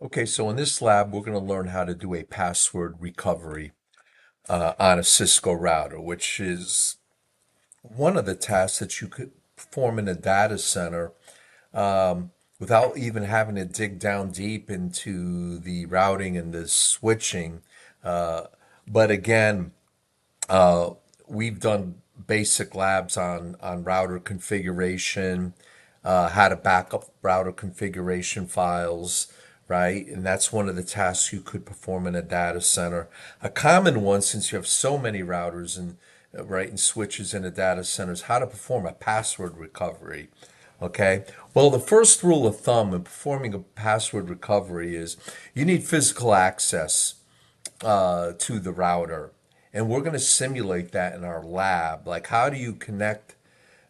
Okay, so in this lab, we're going to learn how to do a password recovery on a Cisco router, which is one of the tasks that you could perform in a data center without even having to dig down deep into the routing and the switching. Uh, but again, uh, we've done basic labs on router configuration, how to back up router configuration files, right? And that's one of the tasks you could perform in a data center. A common one, since you have so many routers and right and switches in a data center, is how to perform a password recovery. Okay. Well, the first rule of thumb in performing a password recovery is you need physical access to the router. And we're going to simulate that in our lab. Like, how do you connect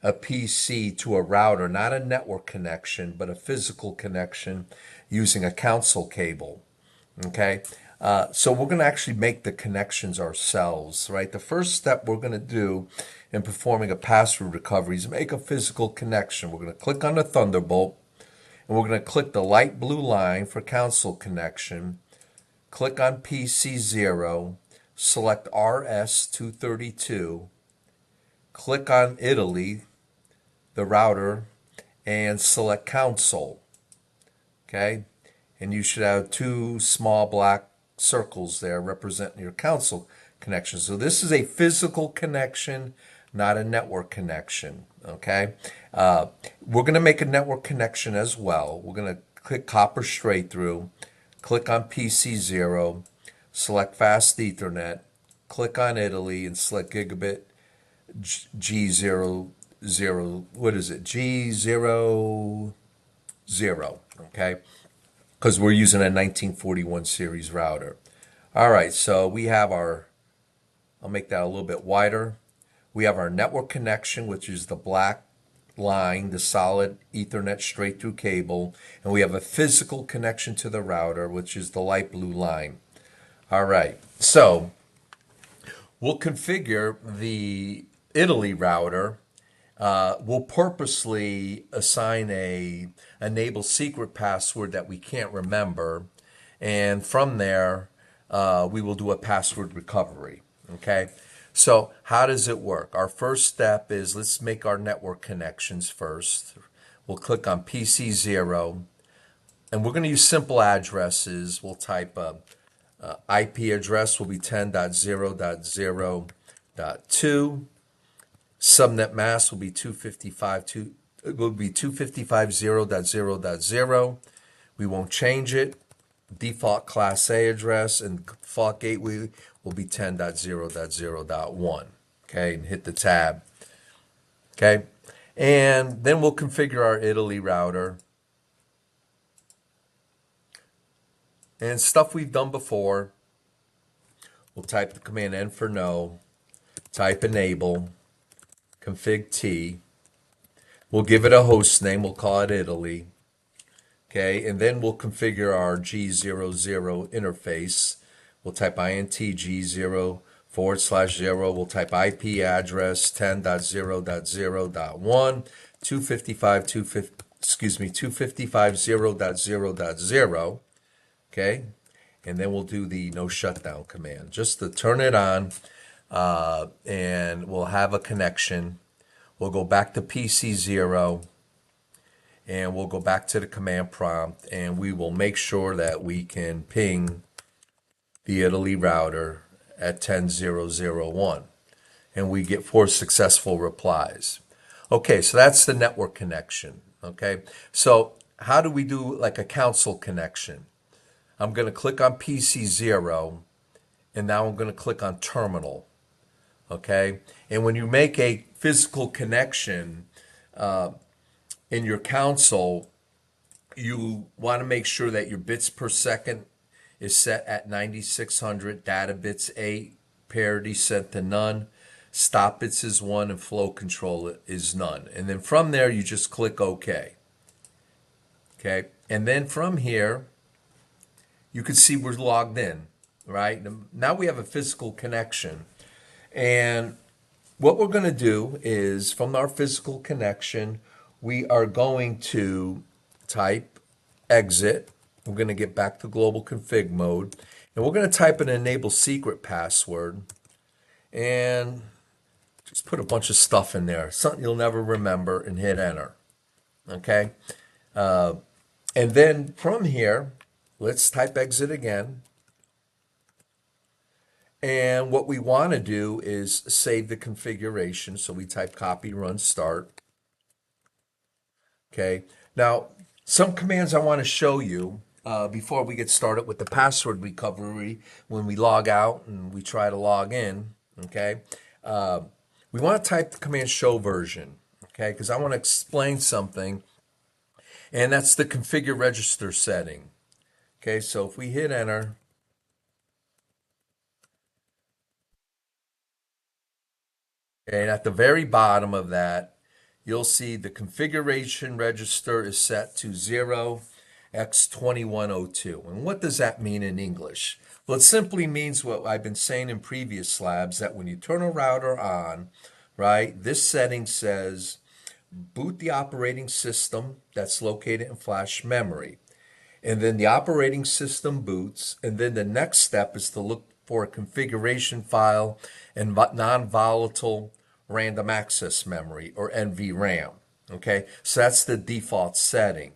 a PC to a router, not a network connection, but a physical connection using a console cable? Okay. So we're going to actually make the connections ourselves, right? The first step we're going to do in performing a password recovery is make a physical connection. We're going to click on the Thunderbolt and we're going to click the light blue line for console connection. Click on PC0, select RS232, click on Italy, the router, and select console. Okay? And you should have two small black circles there representing your console connection. So this is a physical connection, not a network connection. Okay? We're going to make a network connection as well. We're going to click copper straight through, click on PC0, select fast Ethernet, click on Italy, and select gigabit G00, what is it? G00, okay? Because we're using a 1941 series router. All right, so we have our, I'll make that a little bit wider. We have our network connection, which is the black line, the solid Ethernet straight through cable, and we have a physical connection to the router, which is the light blue line. All right, so we'll configure the Italy router. We'll purposely assign a enable secret password that we can't remember, and from there we will do a password recovery. Okay, so how does it work? Our first step is let's make our network connections first. We'll click on PC0, and we're going to use simple addresses. We'll type IP address will be 10.0.0.2. Subnet mask will be 255.0.0.0. We won't change it. Default class A address and default gateway will be 10.0.0.1. Okay, and hit the tab. Okay, and then we'll configure our Italy router and stuff we've done before. We'll type the command N for no, type enable, config T. We'll give it a host name. We'll call it Italy. Okay, and then we'll configure our G00 interface. We'll type intg0 /0. We'll type IP address 10.0.0.1, 255.0.0.0. Okay, and then we'll do the no shutdown command just to turn it on, and we'll have a connection. We'll go back to PC0 and we'll go back to the command prompt and we will make sure that we can ping the Italy router at 10.0.0.1 and we get 4 successful replies. Okay, so that's the network connection. Okay, so how do we do like a console connection? I'm going to click on PC0 and now I'm going to click on terminal. Okay, and when you make a physical connection in your console, you want to make sure that your bits per second is set at 9600, data bits 8, parity set to none, stop bits is 1, and flow control is none. And then from there, you just click OK. Okay, and then from here, you can see we're logged in, right? Now we have a physical connection. And what we're going to do is from our physical connection, we are going to type exit We're going to get back to global config mode, and we're going to type an enable secret password and just put a bunch of stuff in there, something you'll never remember, and hit enter. Okay? And then from here, let's type exit again. And what we want to do is save the configuration. So we type copy, run, start. Okay. Now, some commands I want to show you before we get started with the password recovery when we log out and we try to log in. Okay. We want to type the command show version. Okay. Because I want to explain something. And that's the configure register setting. Okay. So if we hit enter, and at the very bottom of that, you'll see the configuration register is set to 0x2102. And what does that mean in English? Well, it simply means what I've been saying in previous labs, that when you turn a router on, right, this setting says boot the operating system that's located in flash memory. And then the operating system boots, and then the next step is to look for a configuration file and non-volatile random access memory, or NVRAM. Okay, so that's the default setting.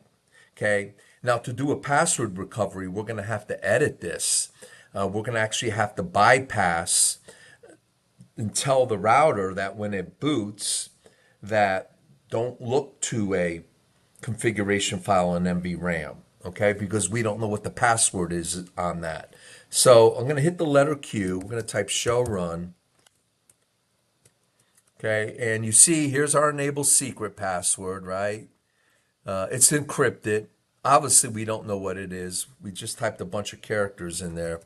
Okay, now to do a password recovery, we're going to have to edit this. We're going to actually have to bypass and tell the router that when it boots, that don't look to a configuration file in NVRAM. Okay, because we don't know what the password is on that. So I'm going to hit the letter Q. We're going to type show run. Okay, and you see here's our enable secret password, right? It's encrypted. Obviously, we don't know what it is. We just typed a bunch of characters in there.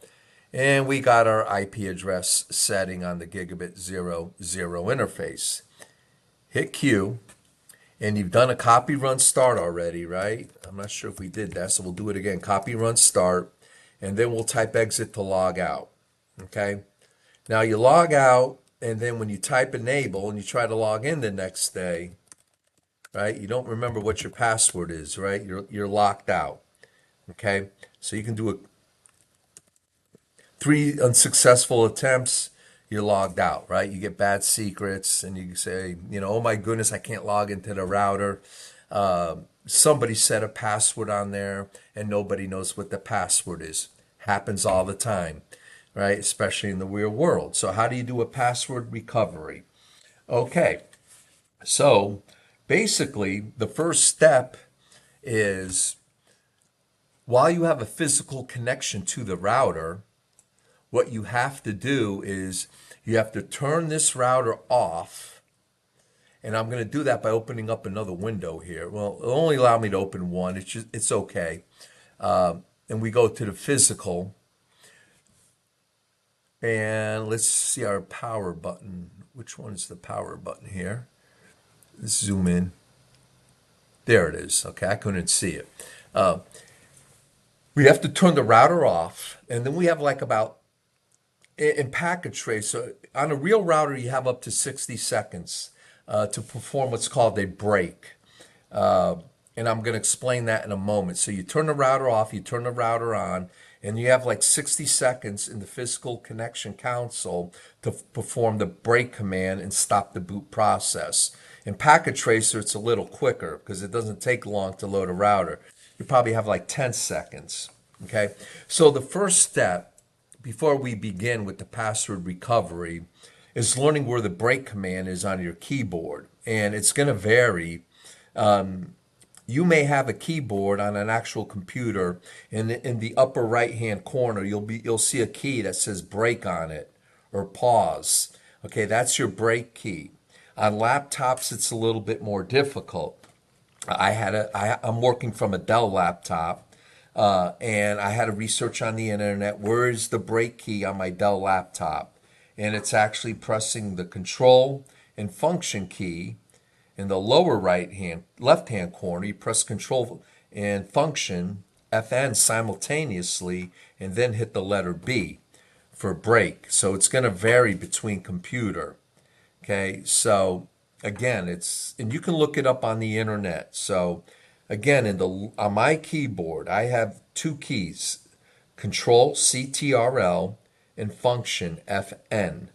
And we got our IP address setting on the gigabit 00 interface. Hit Q. And you've done a copy run start already, right? I'm not sure if we did that, so we'll do it again. Copy run start, and then we'll type exit to log out. Okay? Now you log out, and then when you type enable and you try to log in the next day, right? You don't remember what your password is, right? You're locked out. Okay? So you can do 3 unsuccessful attempts, you're logged out, right? You get bad secrets, and you say, oh my goodness, I can't log into the router. Somebody set a password on there, and nobody knows what the password is. Happens all the time, right? Especially in the real world. So how do you do a password recovery? Okay, so basically, the first step is while you have a physical connection to the router, what you have to do is you have to turn this router off. And I'm going to do that by opening up another window here. Well, it'll only allow me to open one. It's okay. And we go to the physical. And let's see our power button. Which one is the power button here? Let's zoom in. There it is. Okay, I couldn't see it. We have to turn the router off. And then we have like about in packet trace, so on a real router, you have up to 60 seconds to perform what's called a break. And I'm going to explain that in a moment. So you turn the router off, you turn the router on, and you have like 60 seconds in the physical connection console to perform the break command and stop the boot process. In Packet Tracer, it's a little quicker because it doesn't take long to load a router. You probably have like 10 seconds. Okay, so the first step before we begin with the password recovery is learning where the break command is on your keyboard. And it's going to vary. You may have a keyboard on an actual computer, and in the upper right hand corner you'll see a key that says break on it, or pause. Okay, that's your break key. On laptops it's a little bit more difficult. I'm working from a Dell laptop, and I had to research on the internet, where is the break key on my Dell laptop? And it's actually pressing the control and function key in the lower left hand corner. You press control and function FN simultaneously, and then hit the letter B for break. So it's going to vary between computer. Okay, so again, and you can look it up on the internet. So Again, on my keyboard, I have two keys, Control CTRL and Function FN.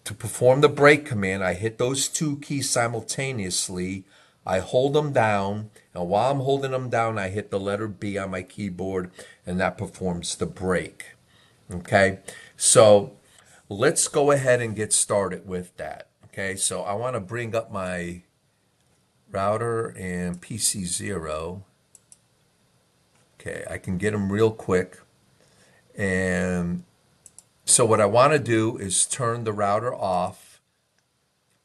To perform the break command, I hit those two keys simultaneously. I hold them down, and while I'm holding them down, I hit the letter B on my keyboard, and that performs the break. Okay, so let's go ahead and get started with that. Okay, so I want to bring up my router and PC0. Okay, I can get them real quick. And so what I want to do is turn the router off,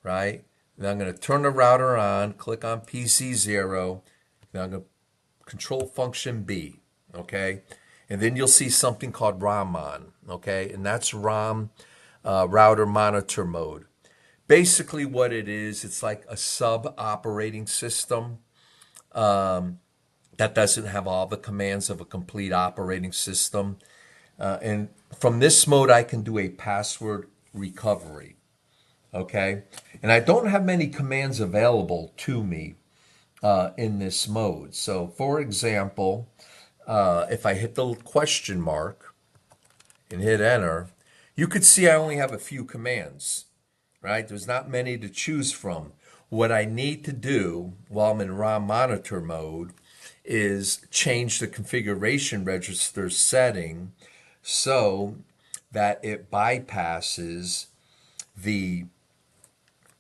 right? Then I'm going to turn the router on, click on PC0. Then I'm going to control function B, okay? And then you'll see something called ROM on, okay? And that's ROM router monitor mode. Basically what it is, it's like a sub operating system that doesn't have all the commands of a complete operating system. And from this mode, I can do a password recovery, okay? And I don't have many commands available to me in this mode. So for example, if I hit the question mark and hit enter, you could see I only have a few commands, right? There's not many to choose from. What I need to do while I'm in ROM monitor mode is change the configuration register setting so that it bypasses the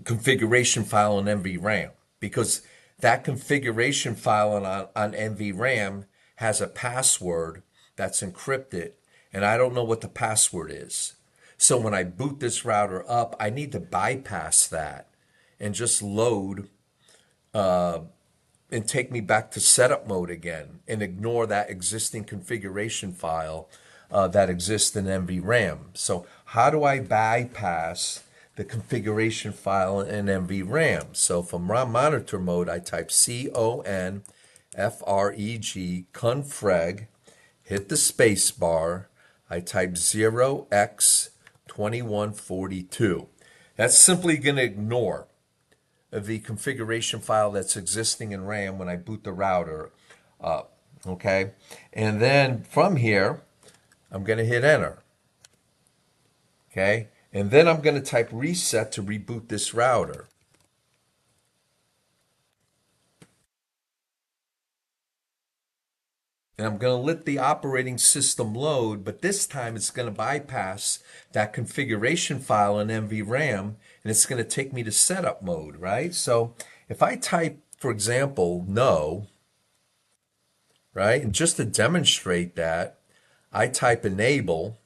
configuration file on NVRAM, because that configuration file on NVRAM has a password that's encrypted, and I don't know what the password is. So when I boot this router up, I need to bypass that and just load and take me back to setup mode again and ignore that existing configuration file that exists in NVRAM. So how do I bypass the configuration file in NVRAM? So from ROM monitor mode, I type CONFREG, confreg, hit the space bar, I type 0x2142. That's simply going to ignore the configuration file that's existing in RAM when I boot the router up, okay? And then from here, I'm going to hit enter, okay? And then I'm going to type reset to reboot this router. And I'm going to let the operating system load, but this time it's going to bypass that configuration file in NVRAM, and it's going to take me to setup mode, right? So if I type, for example, no, right? And just to demonstrate that, I type enable,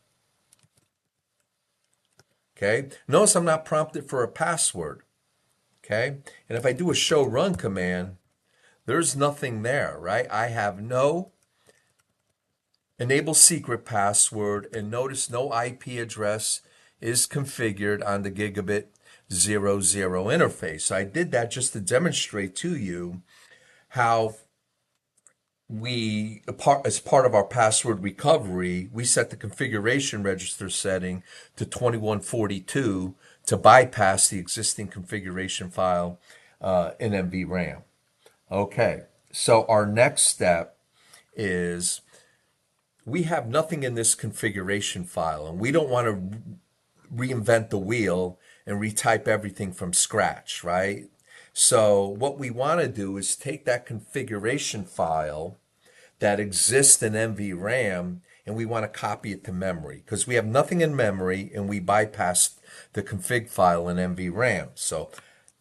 okay? Notice I'm not prompted for a password, okay? And if I do a show run command, there's nothing there, right? I have no enable secret password, and notice no IP address is configured on the gigabit 00 interface. So I did that just to demonstrate to you how as part of our password recovery, we set the configuration register setting to 2142 to bypass the existing configuration file in NVRAM. Okay, so our next step is we have nothing in this configuration file, and we don't want to reinvent the wheel and retype everything from scratch, right? So what we want to do is take that configuration file that exists in NVRAM and we want to copy it to memory because we have nothing in memory and we bypassed the config file in NVRAM. So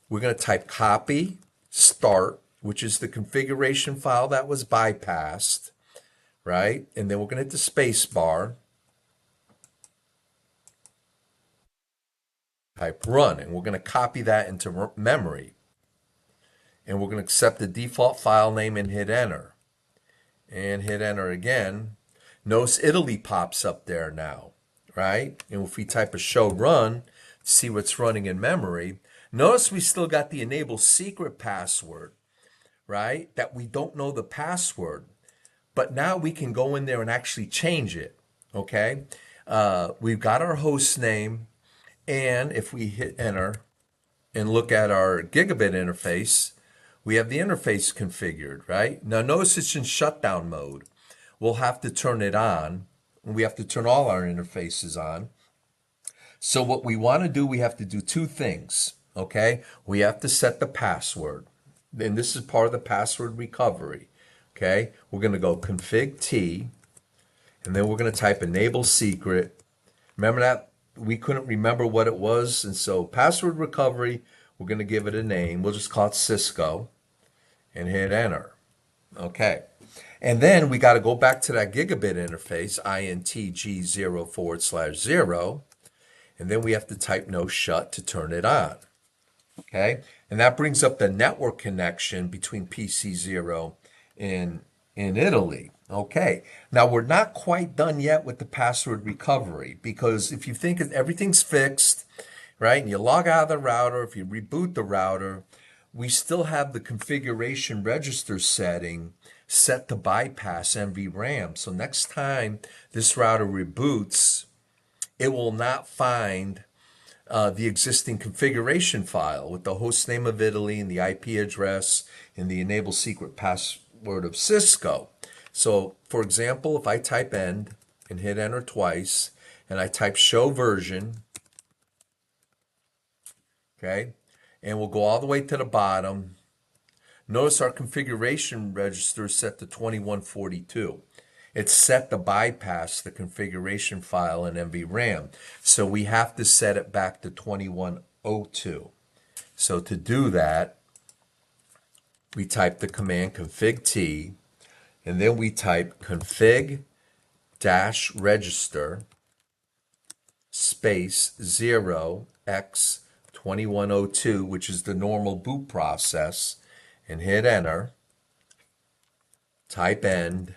we're going to type copy start, which is the configuration file that was bypassed, right? And then we're going to hit the space bar, type run, and we're going to copy that into memory. And we're going to accept the default file name and hit enter. And hit enter again. Notice Italy pops up there now, right? And if we type a show run, see what's running in memory, notice we still got the enable secret password, right? That we don't know the password. But now we can go in there and actually change it, okay? We've got our host name, and if we hit enter and look at our gigabit interface, We have the interface configured, right? Now notice it's in shutdown mode. We'll have to turn it on. We have to turn all our interfaces on. So what we want to do, we have to do two things, okay? We have to set the password. And this is part of the password recovery, okay? We're going to go config T, and then we're going to type enable secret. Remember that? We couldn't remember what it was, and so password recovery, we're going to give it a name. We'll just call it Cisco and hit enter. Okay. And then we got to go back to that gigabit interface, intg0/0, and then we have to type no shut to turn it on. Okay. And that brings up the network connection between PC0 and in Italy. Okay. Now we're not quite done yet with the password recovery, because if you think everything's fixed, right, and you log out of the router, if you reboot the router, we still have the configuration register setting set to bypass NVRAM. So next time this router reboots, it will not find the existing configuration file with the host name of Italy and the IP address and the enable secret password of Cisco. So, for example, if I type end and hit enter twice, and I type show version, okay, and we'll go all the way to the bottom. Notice our configuration register is set to 2142. It's set to bypass the configuration file in NVRAM. So we have to set it back to 2102. So to do that, we type the command config T, and then we type config-register space 0x2102, which is the normal boot process, and hit enter. Type end,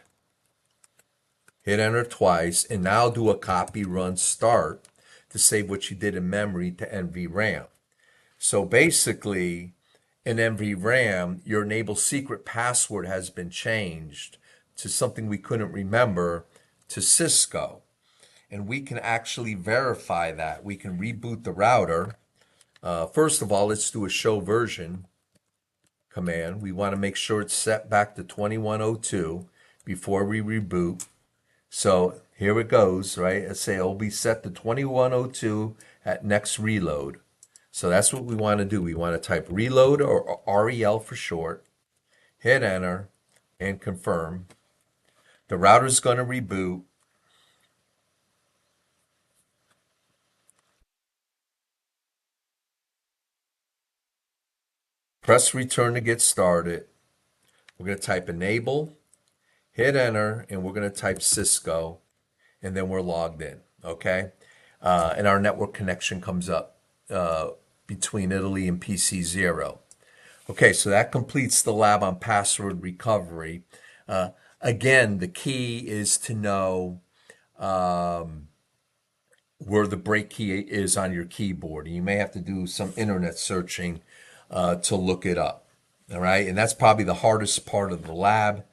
hit enter twice, and now do a copy run start to save what you did in memory to NVRAM. So basically, in NVRAM, your enable secret password has been changed to something we couldn't remember, to Cisco. And we can actually verify that. We can reboot the router. First of all, let's do a show version command. We want to make sure it's set back to 2102 before we reboot. So here it goes, right? Let's say it'll be set to 2102 at next reload. So that's what we want to do. We want to type reload, or REL for short, hit enter, and confirm. The router's going to reboot. Press return to get started. We're going to type enable, hit enter, and we're going to type Cisco, and then we're logged in, okay? And our network connection comes up between Italy and PC0. Okay, so that completes the lab on password recovery. Again, the key is to know where the break key is on your keyboard. You may have to do some internet searching to look it up. All right, and that's probably the hardest part of the lab.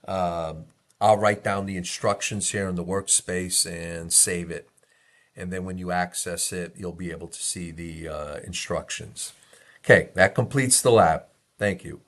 I'll write down the instructions here in the workspace and save it. And then when you access it, you'll be able to see the instructions. Okay, that completes the lab. Thank you.